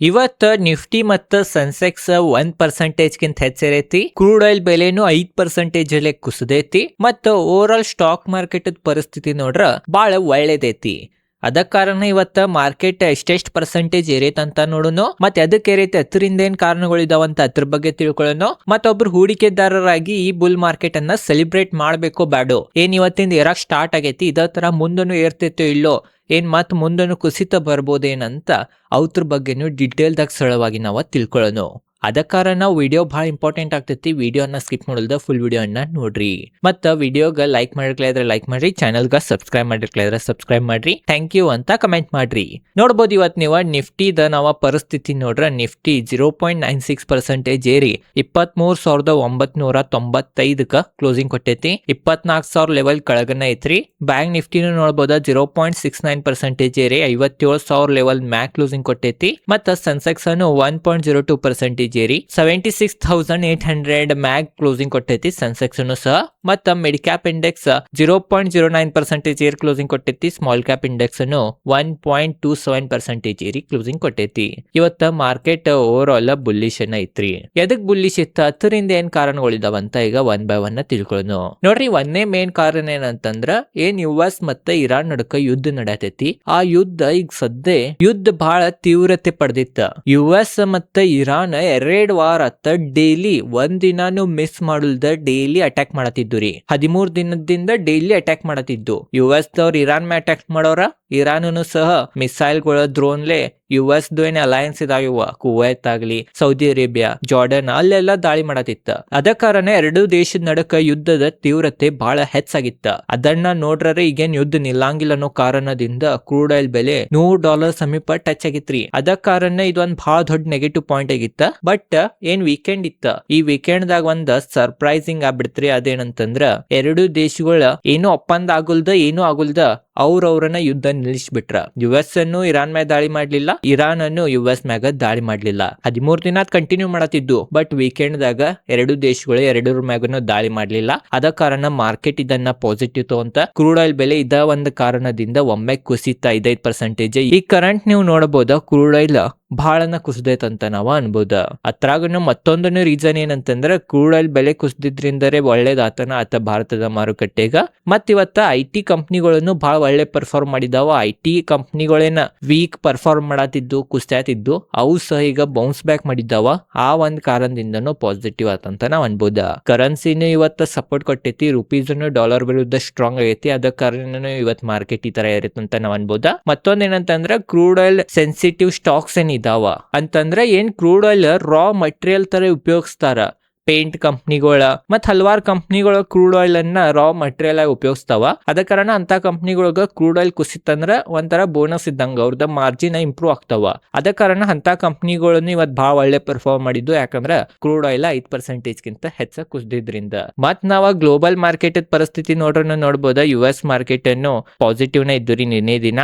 ಇವತ್ತ ನಿಫ್ಟಿ ಮತ್ತು ಸೆನ್ಸೆಕ್ಸ್ 1% ಗಿಂತ ಹೆಚ್ಚಿರೈತಿ. ಕ್ರೂಡ್ ಆಯಿಲ್ ಬೆಲೆನು 5% ಅಲ್ಲೇ ಕುಸಿದೈತಿ. ಮತ್ತು ಓವರ್ ಆಲ್ ಸ್ಟಾಕ್ ಮಾರ್ಕೆಟ್ ಪರಿಸ್ಥಿತಿ ನೋಡ್ರ ಬಾಳ ಒಳ್ಳೇದೈತಿ. ಅದ ಕಾರಣ ಇವತ್ತ ಮಾರ್ಕೆಟ್ ಎಷ್ಟೆಷ್ಟು ಪರ್ಸೆಂಟೇಜ್ ಏರೈತಂತ ನೋಡೋಣ. ಮತ್ತೆ ಅದಕ್ಕೆ ಏರೈತೆ, ಅದರಿಂದ ಏನ್ ಕಾರಣಗಳಿದಾವಂತ ಅದ್ರ ಬಗ್ಗೆ ತಿಳ್ಕೊಳ್ಳೋಣ. ಮತ್ತೊಬ್ರು ಹೂಡಿಕೆದಾರರಾಗಿ ಈ ಬುಲ್ ಮಾರ್ಕೆಟ್ ಅನ್ನ ಸೆಲೆಬ್ರೇಟ್ ಮಾಡ್ಬೇಕೋ ಬ್ಯಾಡೋ, ಏನ್ ಇವತ್ತಿಂದ ಏರಾಕ್ ಸ್ಟಾರ್ಟ್ ಆಗೈತಿ, ಇದೇ ತರ ಮುಂದನು ಏರ್ತೈತೋ ಇಲ್ಲೋ, ಏನ್ ಮತ್ ಮುಂದನು ಕುಸಿತ ಬರ್ಬೋದೇನಂತ ಅವ್ರ ಬಗ್ಗೆನು ಡಿಟೇಲ್ದಾಗ ಸರಳವಾಗಿ ನಾವು ತಿಳ್ಕೊಳ್ಳೋಣ. ಅದ ಕಾರಣ ವಿಡಿಯೋ ಬಹಳ ಇಂಪಾರ್ಟೆಂಟ್ ಆಗ್ತೈತಿ. ವಿಡಿಯೋನ ಸ್ಕಿಪ್ ಮಾಡಲ್ದ ಫುಲ್ ವಿಡಿಯೋನ ನೋಡ್ರಿ. ಮತ್ತ ವಿಡಿಯೋಗ ಲೈಕ್ ಮಾಡಿರ್ಲಿದ್ರೆ ಲೈಕ್ ಮಾಡ್ರಿ, ಚಾನಲ್ಗ ಸಬ್ಸ್ಕ್ರೈಬ್ ಮಾಡಿರ್ಲಿದ್ರೆ ಸಬ್ಸ್ಕ್ರೈಬ್ ಮಾಡ್ರಿ, ಥ್ಯಾಂಕ್ ಯು ಅಂತ ಕಮೆಂಟ್ ಮಾಡ್ರಿ. ನೋಡ್ಬೋದು ಇವತ್ತು ನೀವು ನಿಫ್ಟಿದ ನಾವ ಪರಿಸ್ಥಿತಿ ನೋಡ್ರ, ನಿಫ್ಟಿ 0.96% ಏರಿ 23,995ಕ ಕ್ಲೋಸಿಂಗ್ ಕೊಟ್ಟೈತಿ. 24,000 ಲೆವೆಲ್ ಕೆಳಗನ ಐತ್ರಿ. ಬ್ಯಾಂಕ್ ನಿಫ್ಟಿನೂ ನೋಡ್ಬೋದ 0.69% ಏರಿ 57,000 ಲೆವೆಲ್ ಮ್ಯಾಕ್ ಕ್ಲೋಸಿಂಗ್ ಕೊಟ್ಟೈತಿ. ಮತ್ತ ಸೆನ್ಸೆಕ್ಸ್ ಅನ್ನು 1.02% ಏರಿ 76,800 ಮ್ಯಾಗ್ ಕ್ಲೋಸಿಂಗ್ ಕೊಟ್ಟೈತಿ ಸೆನ್ಸೆಕ್ಸ್ ಅನ್ನು ಸಹ. ಮತ್ತ mid cap index 0.09% air closing ಕೊಟ್ಟೈತಿ. ಸ್ಮಾಲ್ ಕ್ಯಾಪ್ ಇಂಡೆಕ್ಸ್ ಅನ್ನು 1.27% ಏರಿ ಕ್ಲೋಸಿಂಗ್ ಕೊಟ್ಟೈತಿ. ಇವತ್ತ ಮಾರ್ಕೆಟ್ ಓವರ್ ಆಲ್ ಬುಲ್ಲಿಶ್ ಐತ್ರಿ. ಎದಕ್ ಬುಲ್ಲಿಶ್ ಇತ್ತ, ಅದರಿಂದ ಏನ್ ಕಾರಣಗಳಿದಾವಂತ ಈಗ ಒನ್ ಬೈ ಒನ್ ತಿಳ್ಕೊಳ್ಳೋಣ. ನೋಡ್ರಿ, ಒಂದೇ ಮೇನ್ ಕಾರಣ ಏನಂತಂದ್ರ ಏನ್ US ಮತ್ತೆ ಇರಾನ್ ನಡಕ ಯುದ್ಧ ನಡೆಯತೈತಿ. ಆ ಯುದ್ಧ ಈಗ ಸದ್ಯ ಯುದ್ಧ ಬಹಳ ತೀವ್ರತೆ ಪಡೆದಿತ್ತ. US ಮತ್ತೆ ಇರಾನ್ 2 ವಾರ ಡೈಲಿ ಒಂದಿನಾನು ಮಿಸ್ ಮಾಡುಲ್ದ ಡೈಲಿ ಅಟ್ಯಾಕ್ ಮಾಡತ್ತಿದ್ದು ರೀ. 13 ದಿನದಿಂದ ಡೈಲಿ ಅಟ್ಯಾಕ್ ಮಾಡತ್ತಿದ್ದು. US ದವ್ರು ಇರಾನ್ ಮೇಲೆ ಅಟ್ಯಾಕ್ ಮಾಡೋರ, ಇರಾನ್ ಸಹ ಮಿಸೈಲ್ಗಳ ಡ್ರೋನ್ಲೆ US ಏನ್ ಅಲಯನ್ಸ್ ಇದಾವ, ಕುವೈತ್ ಆಗ್ಲಿ, ಸೌದಿ ಅರೇಬಿಯಾ, ಜಾರ್ಡನ್ ಅಲ್ಲೆಲ್ಲ ದಾಳಿ ಮಾಡತಿತ್ತ. ಅದ ಕಾರಣ ಎರಡು ದೇಶದ ನಡಕ ಯುದ್ಧದ ತೀವ್ರತೆ ಬಹಳ ಹೆಚ್ಚಾಗಿತ್ತ. ಅದನ್ನ ನೋಡ್ರೆ ಈಗೇನ್ ಯುದ್ಧ ನಿಲ್ಲಂಗಿಲ್ಲ ಅನ್ನೋ ಕಾರಣದಿಂದ ಕ್ರೂಡ್ ಆಯಿಲ್ ಬೆಲೆ $100 ಸಮೀಪ ಟಚ್ ಆಗಿತ್ರಿ. ಅದ ಕಾರಣ ಇದೊಂದ್ ಬಹಳ ದೊಡ್ಡ ನೆಗೆಟಿವ್ ಪಾಯಿಂಟ್ ಆಗಿತ್ತ. ಬಟ್ ಏನ್ ವೀಕೆಂಡ್ ಇತ್ತ, ಈ ವೀಕೆಂಡ್ ದಾಗ ಒಂದ್ ಸರ್ಪ್ರೈಸಿಂಗ್ ಆಗ್ಬಿಡ್ತ್ರಿ. ಅದೇನಂತಂದ್ರ ಎರಡು ದೇಶಗಳ ಏನು ಒಪ್ಪಂದ ಆಗುಲ್ದ ಏನು ಆಗುಲ್ದ ಅವ್ರವ್ರನ್ನ ಯುದ್ಧ ನಿಲ್ಲಿಸ್ಬಿಟ್ರ. US ಅನ್ನು ಇರಾನ್ ಮೇಲೆ ದಾಳಿ ಮಾಡ್ಲಿಲ್ಲ, ಇರಾನ್ ಅನ್ನು US ಮ್ಯಾಗ ದಾಳಿ ಮಾಡ್ಲಿಲ್ಲ. 13 ದಿನ ಕಂಟಿನ್ಯೂ ಮಾಡತ್ತಿದ್ದು. ಬಟ್ ವೀಕೆಂಡ್ ದಾಗ ಎರಡು ದೇಶಗಳು ಎರಡರ ಮ್ಯಾಗನು ದಾಳಿ ಮಾಡ್ಲಿಲ್ಲ. ಅದ ಕಾರಣ ಮಾರ್ಕೆಟ್ ಇದನ್ನ ಪಾಸಿಟಿವ್ ತಗೊಂತ ಕ್ರೂಡ್ ಆಯಿಲ್ ಬೆಲೆ ಇದ ಒಂದು ಕಾರಣದಿಂದ ಒಮ್ಮೆ ಕುಸಿತ 5%. ಈ ಕರೆಂಟ್ ನೀವು ನೋಡಬಹುದ, ಕ್ರೂಡ್ ಆಯಿಲ್ ಬಹಳನ ಕುಸಿದೈತಂತ ನಾವ ಅನ್ಬೋದ. ಅತ್ರಾಗನು ಮತ್ತೊಂದನ್ನು ರೀಸನ್ ಏನಂತಂದ್ರ ಕ್ರೂಡ್ ಆಯಿಲ್ ಬೆಲೆ ಕುಸಿದ್ರಿಂದರೆ ಒಳ್ಳೇದಾತನ ಆತ ಭಾರತದ ಮಾರುಕಟ್ಟೆಗ. ಮತ್ ಇವತ್ತ IT ಕಂಪ್ನಿಗಳನ್ನು ಬಹಳ ಒಳ್ಳೆ ಪರ್ಫಾರ್ಮ್ ಮಾಡಿದಾವ. IT ಕಂಪ್ನಿಗಳೇನ ವೀಕ್ ಪರ್ಫಾರ್ಮ್ ಮಾಡತ್ತಿದ್ದು, ಕುಸ್ತಾತಿದ್ದು, ಅವು ಸಹ ಈಗ ಬೌನ್ಸ್ ಬ್ಯಾಕ್ ಮಾಡಿದ್ದಾವ. ಆ ಒಂದ್ ಕಾರಣದಿಂದನೂ ಪಾಸಿಟಿವ್ ಆತಂತ ನಾವ್ ಅನ್ಬೋದ. ಕರೆನ್ಸಿನ ಇವತ್ತ ಸಪೋರ್ಟ್ ಕೊಟ್ಟೈತಿ. ರುಪೀಸ್ ಡಾಲರ್ ವಿರುದ್ಧ ಸ್ಟ್ರಾಂಗ್ ಆಗೈತಿ. ಅದ ಕಾರಣ ಇವತ್ ಮಾರ್ಕೆಟ್ ಈ ತರ ಇರುತ್ತಂತ ನಾವ್ ಅನ್ಬೋದ. ಮತ್ತೊಂದ್ ಏನಂತಂದ್ರ ಕ್ರೂಡ್ ಆಯಿಲ್ ಸೆನ್ಸಿಟಿವ್ ಸ್ಟಾಕ್ಸ್ ಏನಿದಾವ ಅಂತಂದ್ರ ಏನ್ ಕ್ರೂಡ್ ಆಯಿಲ್ ರಾ ಮಟೀರಿಯಲ್ ತರ ಉಪಯೋಗಿಸ್ತಾರ. ಪೇಂಟ್ ಕಂಪ್ನಿಗಳ ಮತ್ ಹಲವಾರು ಕಂಪ್ನಿಗಳ ಕ್ರೂಡ್ ಆಯಿಲ್ ಅನ್ನ ರಾ ಮಟೀರಿಯಲ್ ಆಗಿ ಉಪಯೋಗಿಸ್ತಾವ. ಅದ ಕಾರಣ ಅಂತ ಕಂಪ್ನಿಗಳಿಗೆ ಕ್ರೂಡ್ ಆಯಿಲ್ ಕುಸಿತಂದ್ರ ಒಂಥರ ಬೋನಸ್ ಇದ್ದಂಗ, ಅವ್ರದ ಮಾರ್ಜಿನ್ ಇಂಪ್ರೂವ್ ಆಗ್ತಾವ. ಅದ ಕಾರಣ ಅಂತ ಕಂಪ್ನಿಗಳನ್ನು ಇವತ್ ಬಹಳ ಒಳ್ಳೆ ಪರ್ಫಾರ್ಮ್ ಮಾಡಿದ್ದು. ಯಾಕಂದ್ರ ಕ್ರೂಡ್ ಆಯಿಲ್ 5% ಗಿಂತ ಹೆಚ್ಚ ಕುಸಿದ್ರಿಂದ. ಮತ್ ನಾವ ಗ್ಲೋಬಲ್ ಮಾರ್ಕೆಟ್ ಪರಿಸ್ಥಿತಿ ನೋಡ್ಬೋದ. US ಮಾರ್ಕೆಟ್ ಅನ್ನು ಪಾಸಿಟಿವ್ ನ ಇದ್ದು ರೀ ನಿನ್ನೆ ದಿನ.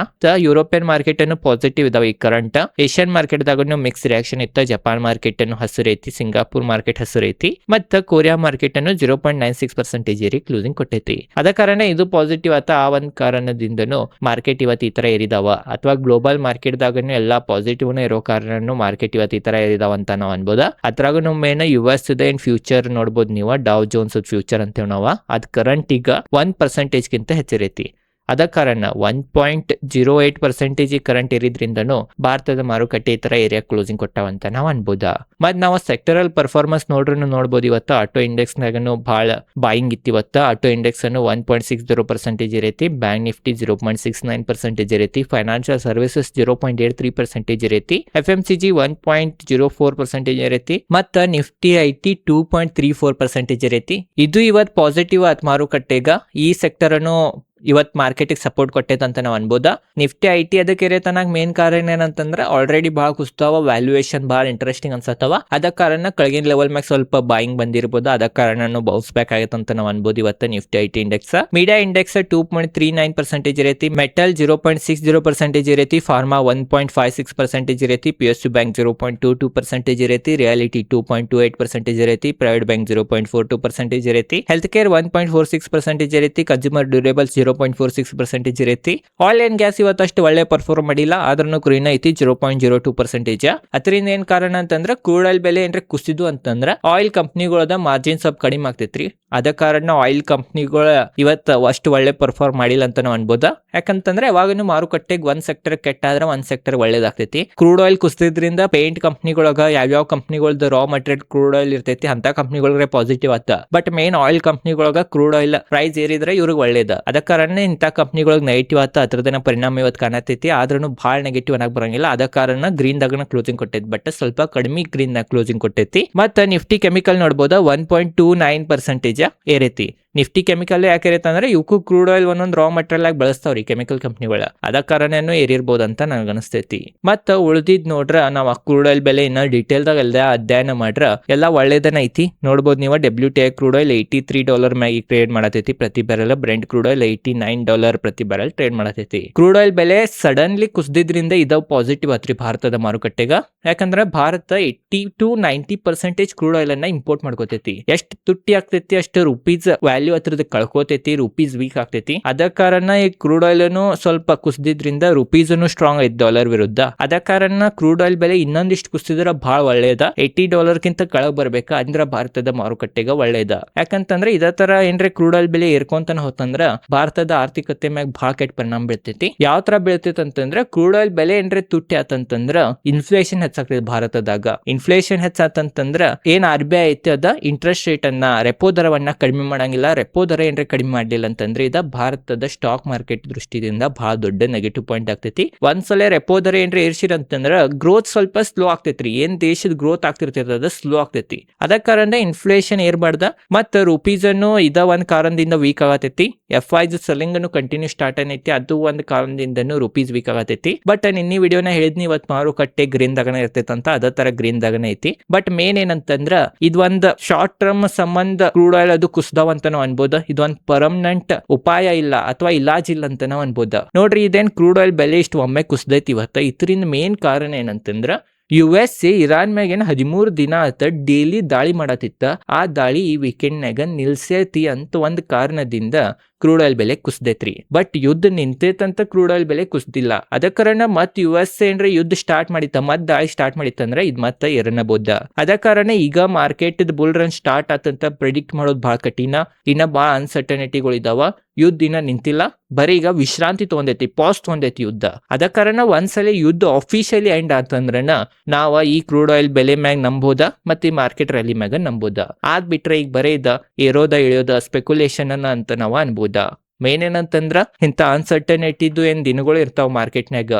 ಯುರೋಪಿಯನ್ ಮಾರ್ಕೆಟ್ ಅನ್ನು ಪಾಸಿಟಿವ್ ಇದಾವ ಈ ಕರೆಂಟ್. ಏಷ್ಯನ್ ಮಾರ್ಕೆಟ್ ದಾಗ ಮಿಕ್ಸ್ ರಿಯಾಕ್ಷನ್ ಇತ್ತ. ಜಪಾನ್ ಮಾರ್ಕೆಟ್ ಅನ್ನು ಹಸಿರೈತಿ, ಸಿಂಗಾಪುರ್ ಮಾರ್ಕೆಟ್ ಹಸಿರೈತಿ. ಮತ್ತ ಕೊರಿಯಾ ಮಾರ್ಕೆಟ್ ಅನ್ನು 0.96% ಏರಿ ಕ್ಲೋಸಿಂಗ್ ಕೊಟ್ಟೈತಿ. ಅದ ಕಾರಣ ಇದು ಪಾಸಿಟಿವ್ ಆತ. ಆ ಒಂದ್ ಕಾರಣದಿಂದನು ಮಾರ್ಕೆಟ್ ಇವತ್ತು ಈ ತರ ಏರಿದಾವ. ಅಥವಾ ಗ್ಲೋಬಲ್ ಮಾರ್ಕೆಟ್ ದಾಗನು ಎಲ್ಲಾ ಪಾಸಿಟಿವ್ ನ ಇರೋ ಕಾರಣ ಮಾರ್ಕೆಟ್ ಇವತ್ತು ಈ ತರ ಏರಿದಾವ ಅಂತ ನಾವ್ ಅನ್ಬೋದ. ಅದ್ರಾಗ ಮೇನ್ US ಏನ್ ಫ್ಯೂಚರ್ ನೋಡ್ಬೋದು ನೀವು, ಡೌ ಜೋನ್ಸ್ ಫ್ಯೂಚರ್ ಅಂತ ನಾವ ಅದ್ ಕರೆಂಟ್ ಈಗ 1% ಗಿಂತ ಹೆಚ್ಚಿರೈತಿ. ಅದ ಕಾರಣ 1.08% ಕರೆಂಟ್ ಇರಿದ್ರಿಂದನು ಭಾರತದ ಮಾರುಕಟ್ಟೆ ಈ ತರ ಏರಿಯಾ ಕ್ಲೋಸಿಂಗ್ ಕೊಟ್ಟಾವಂತ ನಾವ್ ಅನ್ಬೋದ. ಮತ್ ನಾವು ಸೆಕ್ಟರಲ್ ಪರ್ಫಾರ್ಮೆನ್ಸ್ ನೋಡ್ಬೋದು. ಇವತ್ತು ಆಟೋ ಇಂಡೆಕ್ಸ್ ನಾಗನು ಬಹಳ ಬಾಯಿಂಗ್ ಇತ್ತು. ಇವತ್ತು ಆಟೋ ಇಂಡೆಕ್ಸ್ ಅನ್ನು 1.60% ಇರೈತಿ. ಬ್ಯಾಂಕ್ ನಿಫ್ಟಿ 0.69% ಇರೈತಿ. ಫೈನಾನ್ಷಿಯಲ್ ಸರ್ವಿಸಸ್ 0.83% ಇರೈತಿ. FMCG 1.04% ಇರೈತಿ. ಮತ್ತ ನಿಫ್ಟಿ IT 2.34% ಇರೈತಿ. ಇದು ಇವತ್ ಪಾಸಿಟಿವ್ ಆತ್ ಮಾರುಕಟ್ಟೆಗ. ಈ ಸೆಕ್ಟರ್ ಅನ್ನು ಇವತ್ ಮಾರ್ಕೆಟ್ ಸಪೋರ್ಟ್ ಕೊಟ್ಟೈತೆ ಅಂತ ನಾವ್ ಅನ್ಬೋದ. ನಿಫ್ಟಿ IT ಅದಕ್ಕೆ ಇರತನಾಗ ಮೇನ್ ಕಾರಣ ಏನಂತಂದ್ರ ಆಲ್ರೆಡಿ ಬಹಳ ಕುಸ್ತಾವ, ವ್ಯಾಲ್ಯೂಯೇಷನ್ ಬಹಳ ಇಂಟ್ರೆಸ್ಟಿಂಗ್ ಅನ್ಸತ್ತವ. ಅದ ಕಾರಣ ಕೆಳಗಿನ ಲೆವೆಲ್ ಮ್ಯಾಗ ಸ್ವಲ್ಪ ಬಾಯಿಂಗ್ ಬಂದಿರಬಹುದು. ಅದ ಕಾರಣ ಬೌನ್ಸ್ ಬ್ಯಾಕ್ ಆಗೈತೆ ಅಂತ ನಾವ್ ಅನ್ಬೋದು ಇವತ್ತು nifty IT index. Media index 2.39% ಇರೈತಿ. ಮೆಟಲ್ 0.60% ಇರೈತಿ. ಫಾರ್ಮಾ 1.56% ಇರೈತಿ. PSU ಬ್ಯಾಂಕ್ 0.22% ಇರೈತಿ. ರಿಯಾಲಿಟಿ 2.28% ಇರೈತಿ. ಪ್ರೈವೇಟ್ ಬ್ಯಾಂಕ್ 0.42% ಇರೈತಿ. ಹೆಲ್ತ್ ಕೇರ್ 1.46% ಇರೈತಿ. ಕನ್ಸ್ಯೂಮರ್ ಡ್ಯೂರೇಬಲ್ 0.46% ಇರೈತಿ. ಆಯಿಲ್ ಅಂಡ್ ಗ್ಯಾಸ್ ಇವತ್ತಷ್ಟು ಒಳ್ಳೆ ಪರ್ಫಾರ್ಮ್ ಮಾಡಿಲ್ಲ, ಆದ್ರೂ ಕೂಡ ಐತಿ 0.02%. ಅದರಿಂದ ಏನ್ ಕಾರಣ ಅಂತಂದ್ರೆ ಕ್ರೂಡ್ ಆಯಿಲ್ ಬೆಲೆ ಏನ್ರೆ ಕುಸಿದು ಅಂತಂದ್ರ ಆಯಿಲ್ ಕಂಪ್ನಿಗಳದ ಮಾರ್ಜಿನ್ ಸ್ವಲ್ಪ ಕಡಿಮೆ ಆಗ್ತೈತ್ರಿ. ಅದ ಕಾರಣ ಆಯಿಲ್ ಕಂಪ್ನಿಗಳ ಇವತ್ತು ಅಷ್ಟು ಒಳ್ಳೆ ಪರ್ಫಾರ್ಮ್ ಮಾಡಿಲ್ಲ ಅಂತ ನಾವು ಅನ್ಬೋದ. ಯಾಕಂತಂದ್ರೆ ಯಾವಾಗನು ಮಾರುಕಟ್ಟೆಗೆ ಒಂದ್ ಸೆಕ್ಟರ್ ಕೆಟ್ಟಾದ್ರೆ ಒಂದ್ ಸೆಕ್ಟರ್ ಒಳ್ಳೇದಾಗ್ತೈತಿ. ಕ್ರೂಡ್ ಆಯಿಲ್ ಕುಸಿದ್ರಿಂದ ಪೇಂಟ್ ಕಂಪ್ನಿಗಳಾಗ ಯಾವ್ಯಾವ ಕಂಪ್ನಿಗಳದ ರಾ ಮಟೀರಿಯಲ್ ಕ್ರೂಡ್ ಆಯಿಲ್ ಇರ್ತೈತಿ ಅಂತ ಕಂಪ್ನಿಗಳಿಗೆ ಪಾಸಿಟಿವ್ ಆತ. ಬಟ್ ಮೇನ್ ಆಯಿಲ್ ಕಂಪ್ನಿಗಳಾಗ ಕ್ರೂಡ್ ಆಯಿಲ್ ಪ್ರೈಸ್ ಏರಿದ್ರೆ ಇವ್ರಿಗೆ ಒಳ್ಳೇದ. ಅದ ಕಾರಣ ಇಂತ ಕಂಪ್ನಿಗಳಿಗೆ ನೆಗೆಟಿವ್ ಆತ, ಅದ್ರದನ್ನ ಪರಿಣಾಮ ಇವತ್ತು ಕಾಣತೈತಿ. ಆದ್ರೂ ಬಹಳ ನೆಗೆಟಿವ್ ಅನ್ನಕ್ ಬರಂಗಿಲ್ಲ. ಅದ ಕಾರಣ ಗ್ರೀನ್ ದಾಗನ ಕ್ಲೋಸಿಂಗ್ ಕೊಟ್ಟೈತಿ, ಬಟ್ ಸ್ವಲ್ಪ ಕಡಿಮೆ ಗ್ರೀನ್ ದಾಗ ಕ್ಲೋಸಿಂಗ್ ಕೊಟ್ಟೈತಿ. ಮತ್ತ ನಿಫ್ಟಿ ಕೆಮಿಕಲ್ ನೋಡಬಹುದು 1.29% ಏರೈತಿ. ನಿಫ್ಟಿ ಕೆಮಿಕಲ್ ಯಾಕೆ ಇರುತ್ತೆ ಅಂದ್ರೆ ಇವಕ್ಕೂ ಕ್ರೂಡ್ ಆಯಿಲ್ ಒಂದೊಂದು ರಾ ಮಟೀರಿಯಲ್ ಆಗಿ ಬಳಸ್ತಾವ್ರಿ ಕೆಮಿಕಲ್ ಕಂಪ್ನಿಗಳ. ಅದ ಕಾರಣನೂ ಏರಿರ್ಬೋದು ಅಂತ ನನಗೆ ಅನಿಸ್ತೈತಿ. ಮತ್ತ ಉಳ್ದಿದ್ ನೋಡ್ರ ನಾವ್ ಕ್ರೂಡ್ ಆಯಿಲ್ ಬೆಲೆ ಇನ್ನ ಡೀಟೇಲ್ ದಾಗ ಎಲ್ಲ ಅಧ್ಯಯನ ಮಾಡ್ರ ಎಲ್ಲ ಒಳ್ಳೇದನ್ನ ಐತಿ. ನೋಡ್ಬೋದು ನೀವು WTI crude oil $83 Maggi trade ಮಾಡತೈತಿ ಪ್ರತಿ ಬ್ಯಾರಲ್. ಬ್ರೆಂಟ್ ಕ್ರೂಡ್ ಆಯಿಲ್ $89 ಪ್ರತಿ ಬ್ಯಾರಲ್ ಟ್ರೇಡ್ ಮಾಡತೈತಿ. ಕ್ರೂಡ್ ಆಯಿಲ್ ಬೆಲೆ ಸಡನ್ಲಿ ಕುಸಿದ್ರಿಂದ ಇದಾವ್ ಪಾಸಿಟಿವ್ ಆತ್ರಿ ಭಾರತದ ಮಾರುಕಟ್ಟೆಗ. ಯಾಕಂದ್ರೆ ಭಾರತ 80 to 90% ಕ್ರೂಡ್ ಆಯಿಲ್ ಅನ್ನ ಇಂಪೋರ್ಟ್ ಮಾಡ್ಕೋತೈತಿ. ಎಷ್ಟು ತುಟ್ಟಿ ಆಗ್ತೈತಿ ಅಷ್ಟು ರುಪೀಸ್ ವ್ಯಾಲ್ಯೂ ಹತ್ರದ ಕಳ್ಕೋತೈತಿ, ರುಪೀಸ್ ವೀಕ್ ಆಗ್ತೈತಿ. ಅದ ಕಾರಣ ಈ ಕ್ರೂಡ್ ಆಯಿಲ್ ಸ್ವಲ್ಪ ಕುಸಿದ್ರಿಂದ ರುಪೀಸ್ ಸ್ಟ್ರಾಂಗ್ ಐತಿ ಡಾಲರ್ ವಿರುದ್ಧ. ಅದ ಕಾರಣ ಕ್ರೂಡ್ ಆಯಿಲ್ ಬೆಲೆ ಇನ್ನೊಂದಿಷ್ಟು ಕುಸಿದ್ರ ಬಹಳ ಒಳ್ಳೇದ. $80 ಕೆಳಗ್ ಬರ್ಬೇಕ ಅಂದ್ರ ಭಾರತದ ಮಾರುಕಟ್ಟೆಗ ಒಳ್ಳೇದ. ಯಾಕಂತಂದ್ರೆ ಇದೇ ತರ ಏನ್ರೆ ಕ್ರೂಡ್ ಆಯಿಲ್ ಬೆಲೆ ಏರ್ಕೊಂತಾನ ಹೋತಂದ್ರ ಭಾರತದ ಆರ್ಥಿಕತೆ ಮ್ಯಾಗ ಬಹಳ ಕೆಟ್ಟ ಪರಿಣಾಮ ಬೀಳ್ತೈತಿ. ಯಾವ ತರ ಬೀಳ್ತೈತಿ ಅಂತಂದ್ರ ಕ್ರೂಡ್ ಆಯಿಲ್ ಬೆಲೆ ಏನ್ರೆ ತುಟ್ಟಿ ಆತಂತಂದ್ರ ಇನ್ಫ್ಲೇಷನ್ ಹೆಚ್ಚಾಗ್ತೈತಿ ಭಾರತದಾಗ. ಇನ್ಫ್ಲೇಷನ್ ಹೆಚ್ಚಾತಂತಂದ್ರ ಏನ್ RBI ಐತಿ ಅದ ಇಂಟ್ರೆಸ್ಟ್ ರೇಟ್ ಅನ್ನ ರೆಪೋ ದರವನ್ನ ಕಡಿಮೆ ಮಾಡಂಗಿಲ್ಲ. ರೆಪೋ ದರ ಏನ್ರೆ ಕಡಿಮೆ ಮಾಡ್ಲಿಲ್ಲ ಅಂತಂದ್ರೆ ಇದ ಭಾರತದ ಸ್ಟಾಕ್ ಮಾರ್ಕೆಟ್ ದೃಷ್ಟಿಯಿಂದ ಬಹಳ ದೊಡ್ಡ ನೆಗೆಟಿವ್ ಪಾಯಿಂಟ್ ಆಗ್ತೈತಿ. ಒಂದ್ಸಲ ರೆಪೋ ದರ ಏನ್ರೆ ಏರ್ಸಿರ ಅಂತಂದ್ರ ಗ್ರೋತ್ ಸ್ವಲ್ಪ ಸ್ಲೋ ಆಗ್ತೈತ್ರಿ. ಏನ್ ದೇಶದ ಗ್ರೋತ್ ಆಗ್ತಿರ್ತೈತಿ ಅದ ಸ್ಲೋ ಆಗ್ತೈತಿ. ಅದ ಕಾರಣ ಇನ್ಫ್ಲೇಷನ್ ಏರ್ಬಾರ್ದ. ಮತ್ತ ರುಪೀಸ್ ಅನ್ನು ಇದ ಒಂದ್ ಕಾರಣದಿಂದ ವೀಕ್ ಆಗತೈತಿ. FIs ಸೆಲ್ಲಿಂಗ್ ಅನ್ನು ಕಂಟಿನ್ಯೂ ಸ್ಟಾರ್ಟ್ ಏನೈತಿ, ಅದು ಒಂದ್ ಕಾರಣದಿಂದನು ರುಪೀಸ್ ವೀಕ್ ಆಗತೈತಿ. ಬಟ್ ನಿನ್ನೆ ವಿಡಿಯೋನ ಹೇಳಿದ್ನಿ ಇವತ್ ಮಾರುಕಟ್ಟೆ ಗ್ರೀನ್ ದಾಗನ ಇರ್ತೈತಿ ಅಂತ, ಅದ ತರ ಗ್ರೀನ್ ದಾಗನ ಐತಿ. ಬಟ್ ಮೇನ್ ಏನಂತಂದ್ರ ಇದೊಂದ್ ಶಾರ್ಟ್ ಟರ್ಮ್ ಸಂಬಂಧ ಕ್ರೂಡ್ ಆಯಿಲ್ ಅದು ಕುಸ್ದಾವ್ ಅಂತ ನಾವು ಅನ್ಬೋದ. ಇದೊಂದ್ ಪರ್ಮನೆಂಟ್ ಉಪಾಯ ಇಲ್ಲ ಅಥವಾ ಇಲಾಜ್ ಇಲ್ಲ ಅಂತ ನಾವು ಅನ್ಬೋದ. ನೋಡ್ರಿ ಇದೇನ್ ಕ್ರೂಡ್ ಆಯಿಲ್ ಬೆಲೆ ಇಷ್ಟು ಒಮ್ಮೆ ಕುಸ್ದೈತಿ ಇವತ್ತ. ಇದರಿಂದ ಮೇನ್ ಕಾರಣ ಏನಂತಂದ್ರ USA ಇರಾನ್ ಮ್ಯಾಗ ಏನ್ 13 ದಿನ ಆತ ಡೈಲಿ ದಾಳಿ ಮಾಡತಿತ್ತ. ಆ ದಾಳಿ ಈ ವೀಕೆಂಡ್ ನಾಗ ನಿಲ್ಸೈತಿ ಅಂತ ಒಂದ್ ಕಾರಣದಿಂದ ಕ್ರೂಡ್ ಆಯಿಲ್ ಬೆಲೆ ಕುಸ್ದೈತ್ರಿ. ಬಟ್ ಯುದ್ಧ ನಿಂತೈತಂತ ಕ್ರೂಡ್ ಆಯಿಲ್ ಬೆಲೆ ಕುಸ್ದಿಲ್ಲ. ಅದ ಕಾರಣ ಮತ್ USA ಏನ್ರೆ ಯುದ್ಧ ಸ್ಟಾರ್ಟ್ ಮಾಡಿತ್ತ, ಮತ್ ದಾಳಿ ಸ್ಟಾರ್ಟ್ ಮಾಡಿತ್ತಂದ್ರ ಇದ್ ಮತ್ತ ಎರಡನಬೋದ. ಅದ ಕಾರಣ ಈಗ ಮಾರ್ಕೆಟ್ ಬುಲ್ ರನ್ ಸ್ಟಾರ್ಟ್ ಆತಂತ ಪ್ರೆಡಿಕ್ಟ್ ಮಾಡೋದು ಬಹಳ ಕಠಿಣ. ಇನ್ನ ಬಹಳ ಅನ್ಸರ್ಟನಿಟಿಗಳು ಇದಾವ. ಯುದ್ಧ ಇನ್ನ ನಿಂತಿಲ್ಲ, ಬರೀ ಈಗ ವಿಶ್ರಾಂತಿ ತಗೊಂಡೈತಿ, ಪಾಸ್ ತಗೊಂಡೈತಿ ಯುದ್ಧ. ಅದ ಕಾರಣ ಒಂದ್ಸಲ ಯುದ್ಧ ಆಫಿಷಿಯಲಿ ಎಂಡ್ ಆತಂದ್ರನ ನಾವ ಈ ಕ್ರೂಡ್ ಆಯಿಲ್ ಬೆಲೆ ಮ್ಯಾಗ ನಂಬೋದ ಮತ್ತೆ ಈ ಮಾರ್ಕೆಟ್ ರ್ಯಾಲಿ ಮ್ಯಾಗ ನಂಬೋದ. ಆದ್ ಬಿಟ್ರೆ ಈಗ ಬರೀ ಇದ ಏರೋದ ಇಳಿಯೋದ ಸ್ಪೆಕ್ಯುಲೇಷನ್ ಅನ್ನ ಅಂತ ನಾವ ಅನ್ಬೋದ. ಮೇನ್ ಏನಂತಂದ್ರ ಇಂತ ಅನ್ಸರ್ಟನಿಟಿದು ಏನ್ ದಿನಗಳು ಇರ್ತಾವ ಮಾರ್ಕೆಟ್ನಾಗ,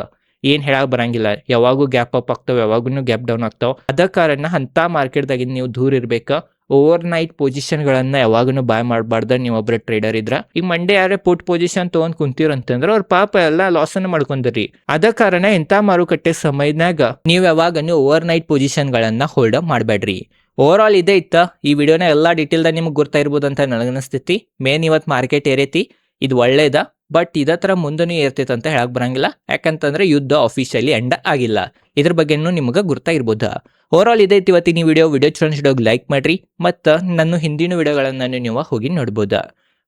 ಏನ್ ಹೇಳಕ್ ಬರಂಗಿಲ್ಲ. ಯಾವಾಗೂ ಗ್ಯಾಪ್ ಅಪ್ ಆಗ್ತಾವ, ಯಾವಾಗೂ ಗ್ಯಾಪ್ ಡೌನ್ ಆಗ್ತಾವ. ಅದ ಕಾರಣ ಅಂತ ಮಾರ್ಕೆಟ್ ದಾಗಿಂದ ನೀವು ದೂರ ಇರ್ಬೇಕ. ಓವರ್ ನೈಟ್ ಪೊಸಿಷನ್ ಗಳನ್ನ ಯಾವಾಗೂ ಬಾಯ್ ಮಾಡಬಾರ್ದ. ನೀವು ಒಬ್ಬರ ಟ್ರೇಡರ್ ಇದ್ರ ಈಗ ಮಂಡೇ ಯಾರೇ ಪುಟ್ ಪೊಸಿಷನ್ ತಗೊಂಡ್ ಕುಂತೀರಂತಂದ್ರ ಅವ್ರ ಪಾಪ ಎಲ್ಲಾ ಲಾಸ್ ಅನ್ನ ಮಾಡ್ಕೊಂಡ್ರಿ. ಅದ ಕಾರಣ ಇಂತ ಮಾರುಕಟ್ಟೆ ಸಮಯದಾಗ ನೀವು ಯಾವಾಗೂ ಓವರ್ ನೈಟ್ ಪೊಸಿಷನ್ ಗಳನ್ನ ಹೋಲ್ಡ್ ಮಾಡಬೇಡ್ರಿ. ಓವರ್ ಆಲ್ ಇದೇ ಇತ್ತ. ಈ ವಿಡಿಯೋನ ಎಲ್ಲಾ ಡೀಟೇಲ್ ದಾಗ ನಿಮ್ಗೆ ಗೊತ್ತಾಗಿರ್ಬೋದು ಅಂತ ನನಗನಿಸ್ತೈತಿ. ಮೇನ್ ಇವತ್ ಮಾರ್ಕೆಟ್ ಏರೈತಿ, ಇದು ಒಳ್ಳೇದ. ಬಟ್ ಇದೇ ತರ ಮುಂದೂ ಇರ್ತೈತೆ ಅಂತ ಹೇಳಕ್ ಬರಂಗಿಲ್ಲ. ಯಾಕಂತಂದ್ರೆ ಯುದ್ಧ ಆಫಿಷಿಯಲಿ ಎಂಡ್ ಆಗಿಲ್ಲ. ಇದ್ರ ಬಗ್ಗೆನೂ ನಿಮ್ಗೆ ಗೊತ್ತಾಗಿರ್ಬೋದು. ಓವರ್ ಆಲ್ ಇದೈತಿ ಇವತ್ತಿನ ವಿಡಿಯೋ ಚಲೋ ಲೈಕ್ ಮಾಡ್ರಿ. ಮತ್ತ ನನ್ನ ಹಿಂದಿನ ವಿಡಿಯೋಗಳನ್ನ ನೀವು ಹೋಗಿ ನೋಡ್ಬೋದ.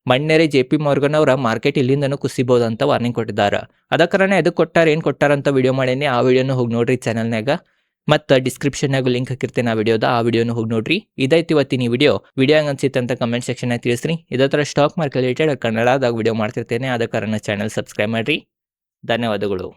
ಮಣ್ಣೇರೆ JP Morgan ಅವರ ಮಾರ್ಕೆಟ್ ಇಲ್ಲಿಂದನೂ ಕುಸಿಬಹುದು ಅಂತ ವಾರ್ನಿಂಗ್ ಕೊಟ್ಟಿದ್ದಾರೆ. ಅದ ಕಾರಣ ಎದಕ್ಕೆ ಕೊಟ್ಟಾರ ಏನ್ ಕೊಟ್ಟಾರ ಅಂತ ವಿಡಿಯೋ ಮಾಡೇನಿ. ಆ ವಿಡಿಯೋನ ಹೋಗಿ ನೋಡ್ರಿ ಚಾನಲ್ನಾಗ. ಮತ್ತ ಡಿಸ್ಕ್ರಿಪ್ಷನ್ನಾಗ ಲಿಂಕ್ ಹಾಕಿರ್ತೇನೆ ಆ ವಿಡಿಯೋನ ಹೋಗಿ ನೋಡ್ರಿ. ಇದೈತಿ ಇವತ್ತಿನ ವಿಡಿಯೋ ಹೆಂಗ್ ಅನ್ಸಿತ್ತು ಅಂತ ಕಮೆಂಟ್ ಸೆಕ್ಷನ್ ತಿಳಿಸ್ರಿ. ಇದೇ ತರ ಸ್ಟಾಕ್ ಮಾರ್ಕೆಟ್ ರಿಲೇಟೆಡ್ ಕನ್ನಡದಾಗ ವಿಡಿಯೋ ಮಾಡ್ತಿರ್ತೇನೆ. ಆದ ಕಾರಣ ಚಾನಲ್ ಸಬ್ಸ್ಕ್ರೈಬ್ ಮಾಡ್ರಿ. ಧನ್ಯವಾದಗಳು.